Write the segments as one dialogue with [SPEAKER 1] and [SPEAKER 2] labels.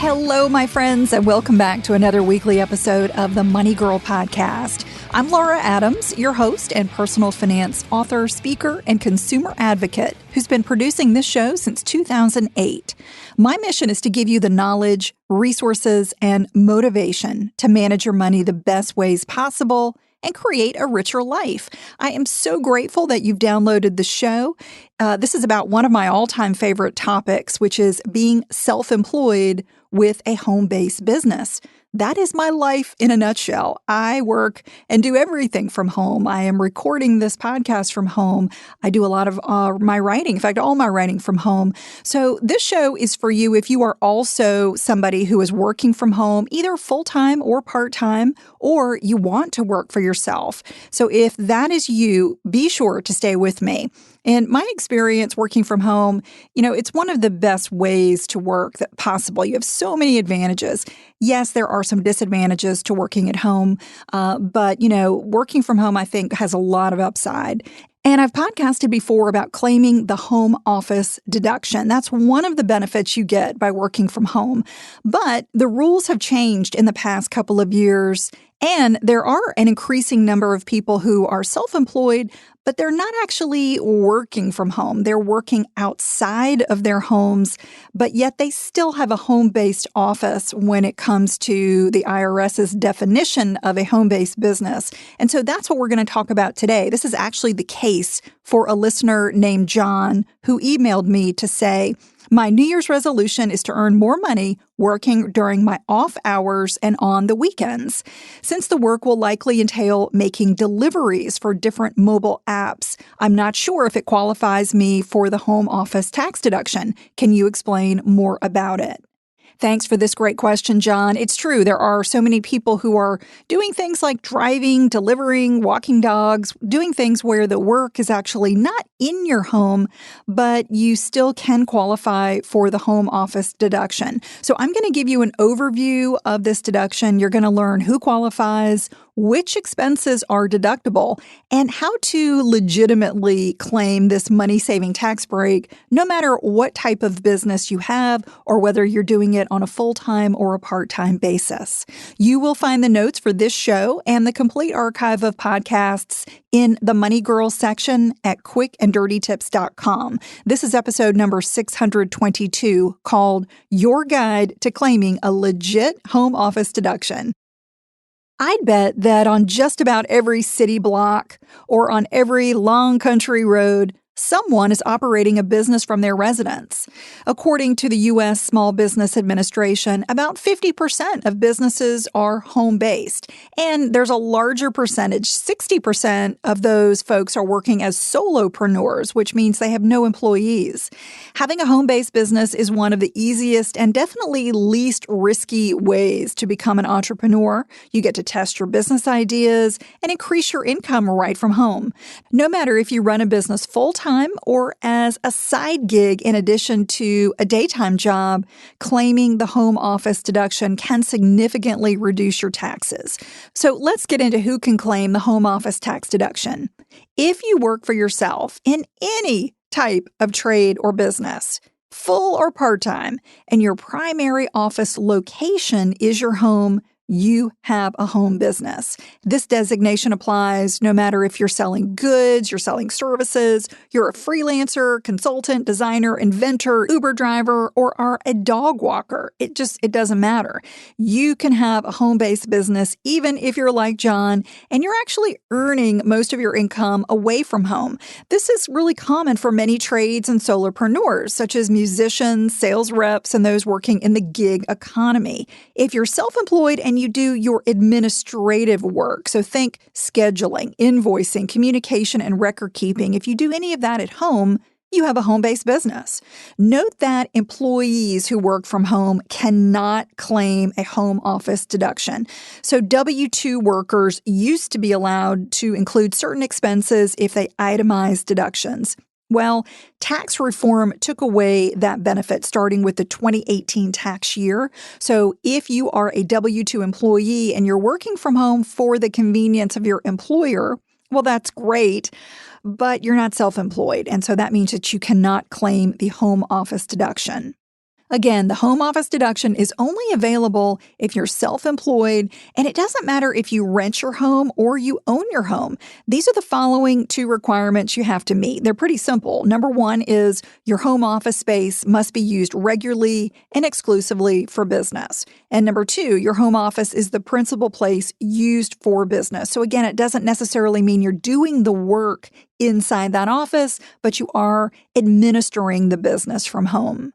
[SPEAKER 1] Hello, my friends, and welcome back to another weekly episode of the Money Girl Podcast. I'm Laura Adams, your host and personal finance author, speaker, and consumer advocate who's been producing this show since 2008. My mission is to give you the knowledge, resources, and motivation to manage your money the best ways possible and create a richer life. I am so grateful that you've downloaded the show. This is about one of my all-time favorite topics, which is being self-employed with a home-based business. That is my life in a nutshell. I work and do everything from home. I am recording this podcast from home. I do a lot of my writing, in fact, all my writing from home. So this show is for you if you are also somebody who is working from home, either full-time or part-time, or you want to work for yourself. So if that is you, be sure to stay with me. In my experience working from home, it's one of the best ways to work that possible. You have so many advantages. Yes, there are some disadvantages to working at home, but working from home, I think, has a lot of upside. And I've podcasted before about claiming the home office deduction. That's one of the benefits you get by working from home. But the rules have changed in the past couple of years, and there are an increasing number of people who are self-employed, but they're not actually working from home. They're working outside of their homes, but yet they still have a home-based office when it comes to the IRS's definition of a home-based business. And so that's what we're going to talk about today. This is actually the case for a listener named John who emailed me to say, my New Year's resolution is to earn more money working during my off hours and on the weekends. Since the work will likely entail making deliveries for different mobile apps, I'm not sure if it qualifies me for the home office tax deduction. Can you explain more about it? Thanks for this great question, John. It's true. There are so many people who are doing things like driving, delivering, walking dogs, doing things where the work is actually not in your home, but you still can qualify for the home office deduction. So I'm going to give you an overview of this deduction. You're going to learn who qualifies, which expenses are deductible, and how to legitimately claim this money-saving tax break, no matter what type of business you have or whether you're doing it on a full-time or a part-time basis. You will find the notes for this show and the complete archive of podcasts in the Money Girl section at quickanddirtytips.com. This is episode number 622 called Your Guide to Claiming a Legit Home Office Deduction. I'd bet that on just about every city block or on every long country road, someone is operating a business from their residence. According to the U.S. Small Business Administration, about 50% of businesses are home-based, and there's a larger percentage, 60% of those folks are working as solopreneurs, which means they have no employees. Having a home-based business is one of the easiest and definitely least risky ways to become an entrepreneur. You get to test your business ideas and increase your income right from home. No matter if you run a business full-time or as a side gig in addition to a daytime job, claiming the home office deduction can significantly reduce your taxes. So let's get into who can claim the home office tax deduction. If you work for yourself in any type of trade or business, full or part-time, and your primary office location is your home, you have a home business. This designation applies no matter if you're selling goods, you're selling services, you're a freelancer, consultant, designer, inventor, Uber driver, or are a dog walker. It doesn't matter. You can have a home-based business even if you're like John and you're actually earning most of your income away from home. This is really common for many trades and solopreneurs, such as musicians, sales reps, and those working in the gig economy. If you're self-employed and you do your administrative work. So think scheduling, invoicing, communication, and record keeping. If you do any of that at home, you have a home-based business. Note that employees who work from home cannot claim a home office deduction. So W-2 workers used to be allowed to include certain expenses if they itemized deductions. Well, tax reform took away that benefit starting with the 2018 tax year. So if you are a W-2 employee and you're working from home for the convenience of your employer, well, that's great, but you're not self-employed. And so that means that you cannot claim the home office deduction. Again, the home office deduction is only available if you're self-employed, and it doesn't matter if you rent your home or you own your home. These are the following two requirements you have to meet. They're pretty simple. Number one is your home office space must be used regularly and exclusively for business. And number two, your home office is the principal place used for business. So again, it doesn't necessarily mean you're doing the work inside that office, but you are administering the business from home.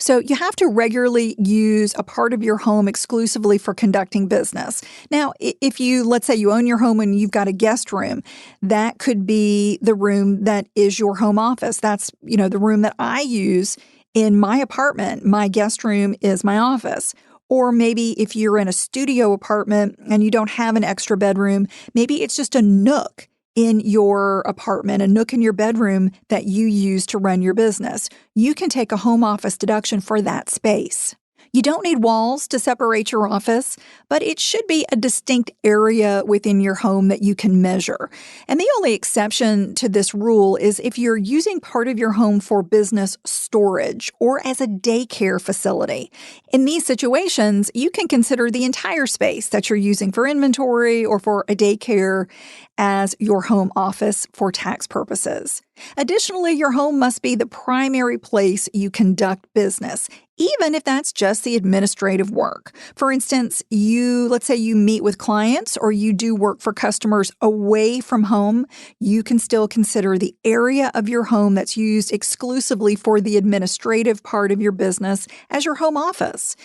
[SPEAKER 1] So you have to regularly use a part of your home exclusively for conducting business. Now, if let's say you own your home and you've got a guest room, that could be the room that is your home office. That's, the room that I use in my apartment. My guest room is my office. Or maybe if you're in a studio apartment and you don't have an extra bedroom, maybe it's just a nook in your apartment, a nook in your bedroom that you use to run your business. You can take a home office deduction for that space. You don't need walls to separate your office, but it should be a distinct area within your home that you can measure. And the only exception to this rule is if you're using part of your home for business storage or as a daycare facility. In these situations, you can consider the entire space that you're using for inventory or for a daycare as your home office for tax purposes. Additionally, your home must be the primary place you conduct business, even if that's just the administrative work. For instance, let's say you meet with clients or you do work for customers away from home, you can still consider the area of your home that's used exclusively for the administrative part of your business as your home office.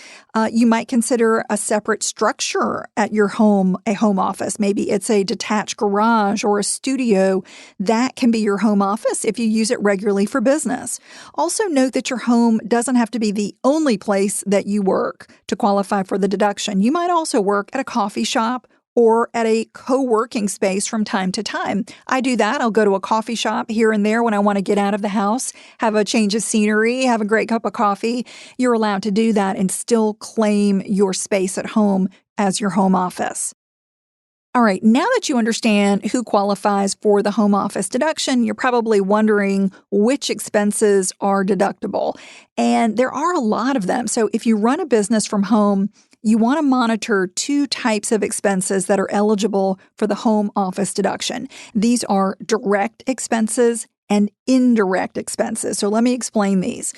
[SPEAKER 1] You might consider a separate structure at your home a home office. Maybe it's a detached garage or a studio. That can be your home office if you use it regularly for business. Also note that your home doesn't have to be the only place that you work to qualify for the deduction. You might also work at a coffee shop or at a co-working space from time to time. I do that. I'll go to a coffee shop here and there when I want to get out of the house, have a change of scenery, have a great cup of coffee. You're allowed to do that and still claim your space at home as your home office. All right, now that you understand who qualifies for the home office deduction, you're probably wondering which expenses are deductible. And there are a lot of them. So if you run a business from home, you want to monitor two types of expenses that are eligible for the home office deduction. These are direct expenses and indirect expenses. So let me explain these.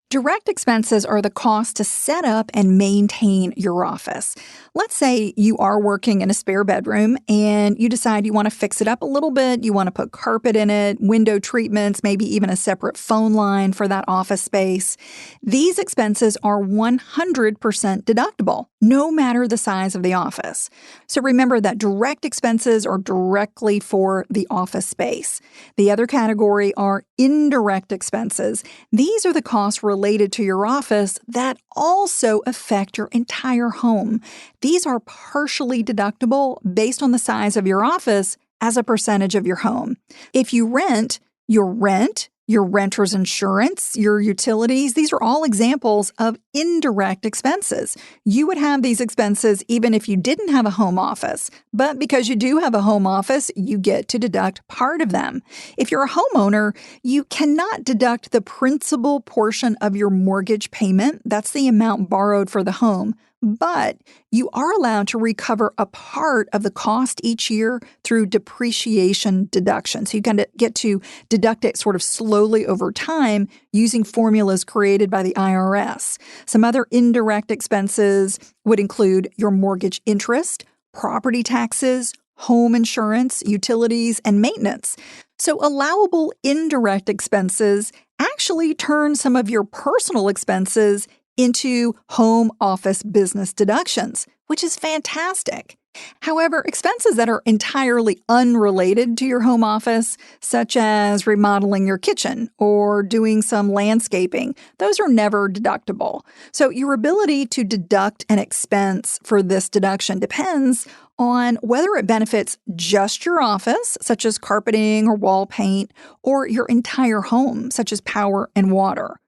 [SPEAKER 1] Direct expenses are the cost to set up and maintain your office. Let's say you are working in a spare bedroom and you decide you want to fix it up a little bit. You want to put carpet in it, window treatments, maybe even a separate phone line for that office space. These expenses are 100% deductible, no matter the size of the office. So remember that direct expenses are directly for the office space. The other category are indirect expenses. These are the costs related to your office that also affect your entire home. These are partially deductible based on the size of your office as a percentage of your home. If you rent, your renter's insurance, your utilities, these are all examples of indirect expenses. You would have these expenses even if you didn't have a home office, but because you do have a home office, you get to deduct part of them. If you're a homeowner, you cannot deduct the principal portion of your mortgage payment. That's the amount borrowed for the home. But you are allowed to recover a part of the cost each year through depreciation deduction. So you get to deduct it sort of slowly over time using formulas created by the IRS. Some other indirect expenses would include your mortgage interest, property taxes, home insurance, utilities, and maintenance. So allowable indirect expenses actually turn some of your personal expenses into home office business deductions, which is fantastic. However, expenses that are entirely unrelated to your home office, such as remodeling your kitchen or doing some landscaping, those are never deductible. So your ability to deduct an expense for this deduction depends on whether it benefits just your office, such as carpeting or wall paint, or your entire home, such as power and water.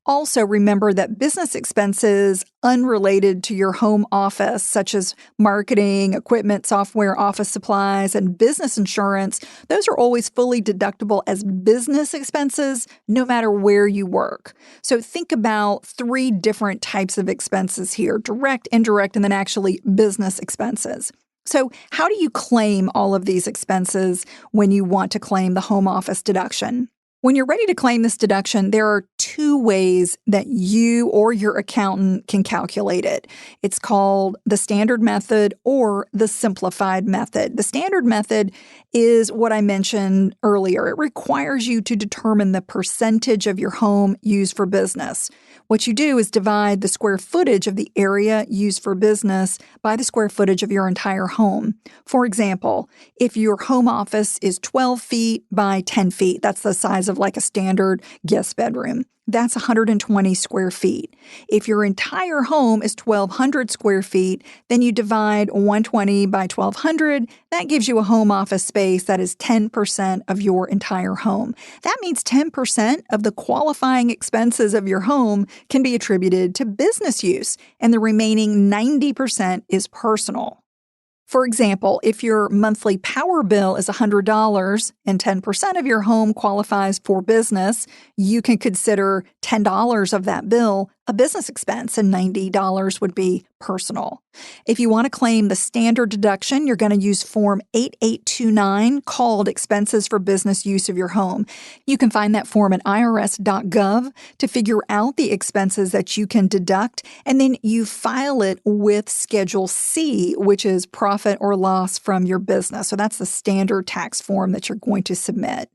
[SPEAKER 1] Also, remember that business expenses unrelated to your home office, such as marketing, equipment, software, office supplies, and business insurance, those are always fully deductible as business expenses, no matter where you work. So think about 3 different types of expenses here: direct, indirect, and then actually business expenses. So how do you claim all of these expenses when you want to claim the home office deduction? When you're ready to claim this deduction, there are 2 ways that you or your accountant can calculate it. It's called the standard method or the simplified method. The standard method is what I mentioned earlier. It requires you to determine the percentage of your home used for business. What you do is divide the square footage of the area used for business by the square footage of your entire home. For example, if your home office is 12 feet by 10 feet, that's the size of like a standard guest bedroom. That's 120 square feet. If your entire home is 1,200 square feet, then you divide 120 by 1,200. That gives you a home office space that is 10% of your entire home. That means 10% of the qualifying expenses of your home can be attributed to business use, and the remaining 90% is personal. For example, if your monthly power bill is $100 and 10% of your home qualifies for business, you can consider $10 of that bill a business expense and $90 would be personal. If you want to claim the standard deduction, you're going to use Form 8829 called Expenses for Business Use of Your Home. You can find that form at irs.gov to figure out the expenses that you can deduct, and then you file it with Schedule C, which is profit or loss from your business. So that's the standard tax form that you're going to submit.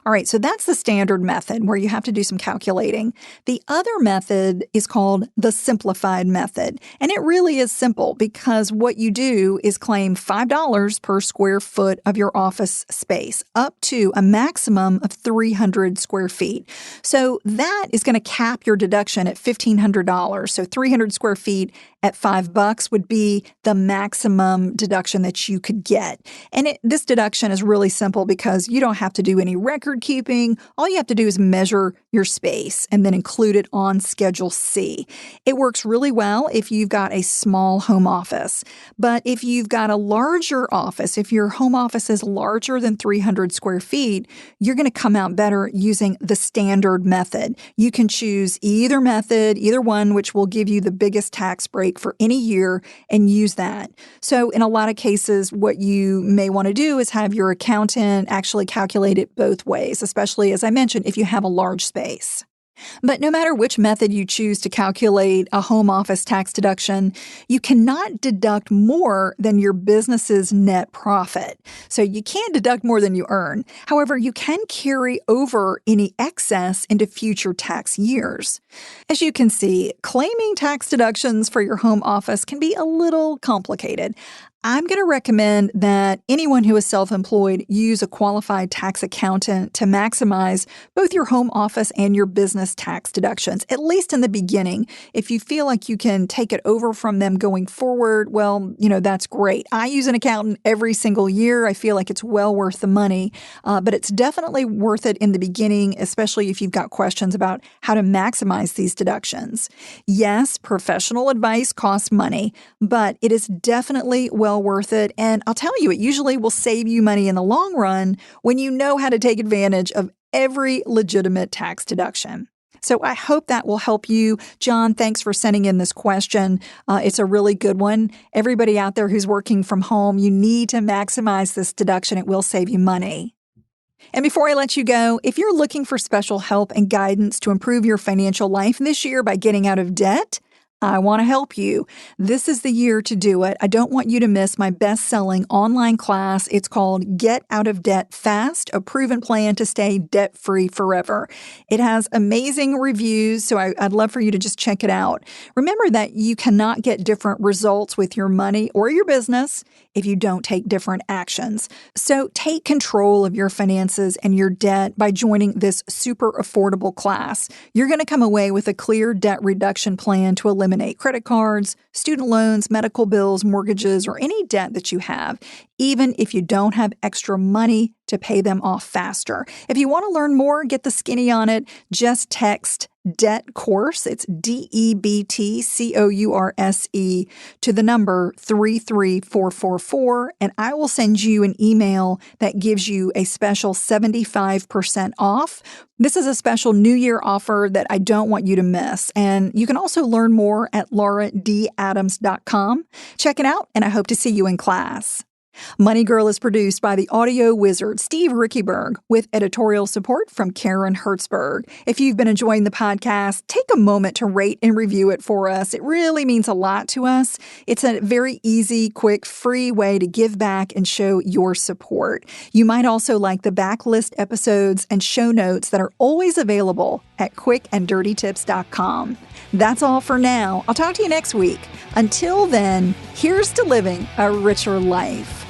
[SPEAKER 1] All right, so that's the standard method where you have to do some calculating. The other method is called the simplified method, and it really is simple because what you do is claim $5 per square foot of your office space up to a maximum of 300 square feet. So that is going to cap your deduction at $1,500. So 300 square feet at $5 would be the maximum deduction that you could get. And this deduction is really simple because you don't have to do any record keeping. All you have to do is measure your space and then include it on Schedule C. It works really well if you've got a small home office. But if you've got a larger office, if your home office is larger than 300 square feet, you're going to come out better using the standard method. You can choose either method, either one, which will give you the biggest tax break for any year, and use that. So in a lot of cases, what you may want to do is have your accountant actually calculate it both ways, especially, as I mentioned, if you have a large space. But no matter which method you choose to calculate a home office tax deduction, you cannot deduct more than your business's net profit. So you can't deduct more than you earn. However, you can carry over any excess into future tax years. As you can see, claiming tax deductions for your home office can be a little complicated. I'm going to recommend that anyone who is self-employed use a qualified tax accountant to maximize both your home office and your business tax deductions, at least in the beginning. If you feel like you can take it over from them going forward, well, that's great. I use an accountant every single year. I feel like it's well worth the money, but it's definitely worth it in the beginning, especially if you've got questions about how to maximize these deductions. Yes, professional advice costs money, but it is definitely well worth it. And I'll tell you, it usually will save you money in the long run when you know how to take advantage of every legitimate tax deduction. So I hope that will help you. John, thanks for sending in this question. It's a really good one. Everybody out there who's working from home, you need to maximize this deduction. It will save you money. And before I let you go, if you're looking for special help and guidance to improve your financial life this year by getting out of debt, I want to help you. This is the year to do it. I don't want you to miss my best-selling online class. It's called Get Out of Debt Fast, a proven plan to stay debt-free forever. It has amazing reviews, so I'd love for you to just check it out. Remember that you cannot get different results with your money or your business if you don't take different actions. So take control of your finances and your debt by joining this super affordable class. You're going to come away with a clear debt reduction plan to eliminate credit cards, student loans, medical bills, mortgages, or any debt that you have, even if you don't have extra money to pay them off faster. If you want to learn more, get the skinny on it, just text Debt Course. It's DEBTCOURSE to the number 33444, and I will send you an email that gives you a special 75% off. This is a special New Year offer that I don't want you to miss. And you can also learn more at lauradadams.com. Check it out, and I hope to see you in class. Money Girl is produced by the audio wizard Steve Rickyberg with editorial support from Karen Hertzberg. If you've been enjoying the podcast, take a moment to rate and review it for us. It really means a lot to us. It's a very easy, quick, free way to give back and show your support. You might also like the backlist episodes and show notes that are always available at quickanddirtytips.com. That's all for now. I'll talk to you next week. Until then, here's to living a richer life.